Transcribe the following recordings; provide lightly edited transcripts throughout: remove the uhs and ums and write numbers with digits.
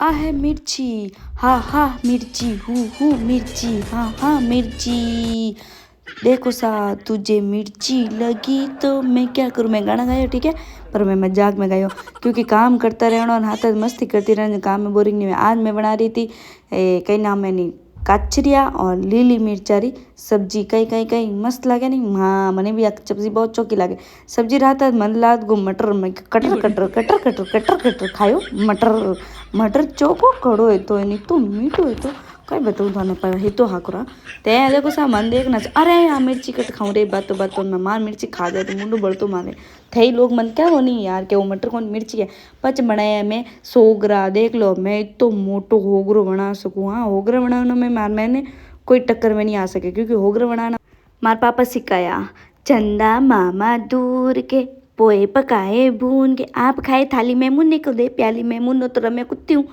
आ है मिर्ची, हा हा मिर्ची, हू मिर्ची, हाँ हाँ मिर्ची। देखो सा तुझे मिर्ची लगी तो मैं क्या करूँ। मैं गाना गाया ठीक है, पर मैं मजाक में गायो क्योंकि काम करता रहना और हाथ मस्ती करती रहना, काम में बोरिंग नहीं। आज मैं बना रही थी कई नाम है नहीं, काचरिया और लीली मिर्चारी सब्जी। कई कई कई मस्त लागे नहीं। हाँ મને બી આ સબ્જી બહુ ચોખ્ખી લાગે। સબ્જી રાત મને લાત ગો મટર में cutter cutter cutter cutter cutter cutter खायो मटर। मटर ચોખ્ખો કડો હતો એની તો મીઠો હતો કઈ बताऊँ थाने पर ही तो हाकुरा ते देखो सा मन देखना। अरे आ मिर्ची कट खाऊं रे बातों बातों में मार मिर्ची खा जाए तो मुंडू बढ़तो मारे थे लोग मन क्या वो नहीं यार कि वो मटर कौन मिर्ची है। पच बनाया मैं सोगरा देख लो, मैं इतो मोटो होगरो बना सकूँ। हाँ होगरा बनाने में मैंने कोई टक्कर में नहीं आ सके क्योंकि होगरा बनाना मार पापा सिखाया। चंदा मामा दूर के पोए पकाए भून के, आप खाए थाली में मुन्ने को दे प्याली में मुन्नो तो रमे कुत्ती हूँ।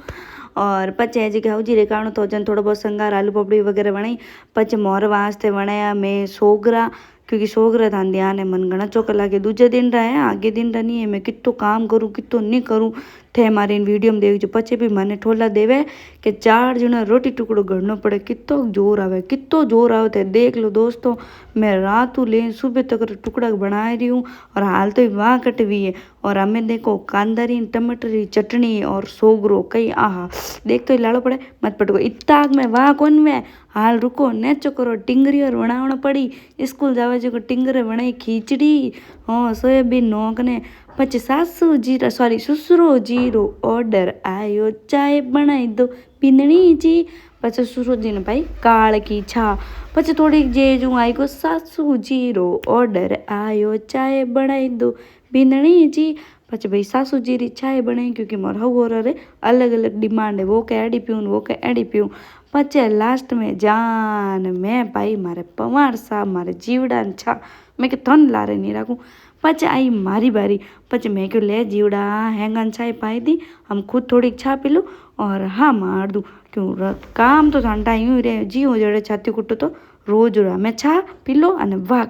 और पचे जी घाव जीरे कारणो तो जन थोड़ा बहुत संगार आलू पपड़ी वगैरह बनाई। पचे मोर वास्ते बनाया मैं सोगरा क्योंकि सोगरा था ध्यान है मन घना चौका लागे। दूजे दिन रहा है आगे दिन रहा नहीं है। मैं कितो काम करूँ कितो नहीं करूँ थे हमारे इन वीडियो में देखो। पचे भी मैंने ठोला देवे कि 4 जना रोटी टुकड़ो घड़नो पड़े। कितो जोर आवे कितो जोर आवे थे देख लो दोस्तों। मैं रात ले सुबह तक टुकड़ा बना रही हूँ और हाल तो वहाँ कटवी है। और हमें देखो कांदारी टमाटरी चटनी और सोगरो कई आहा देख तो लाड़ो पड़े मत पटको इतना आग में वहाँ कौन में। हाल रुको नेचो करो टिंगरी और बनावना पड़ी स्कूल जावे जो टिंगरे बनाई खीचड़ी। हाँ सोयाबीन नोक ने पचे सासू जीरा सॉरी ससुरो जीरो ऑर्डर आयो चाय बनाई दो पिंदनी जी। पचे ससुरो जी ने भाई काल की छा। पचे थोड़ी जे जो आई गो सासू जीरो ऑर्डर आयो चाय बनाई दो बिंदनी जी। पचे भाई सासू जीरी चाय बनाई क्योंकि मोर हो रे अलग अलग डिमांड है, वो के एडी पीऊँ वो के एडी पीऊँ। पचे लास्ट में जान मैं भाई मारे पवार साहब मारे जीवड़ा छा मैं के थन लारे नहीं रखूँ। पचे आई मारी बारी पचे मैं क्यों ले जीवड़ा हैंगन चाय पाई दी हम खुद थोड़ी छा पी लूँ और हाँ मार दूँ क्यों काम तो ठंडा यूँ रे जी हो जड़े छाती कुटो तो रोज मैं छा पी लो अने वाह।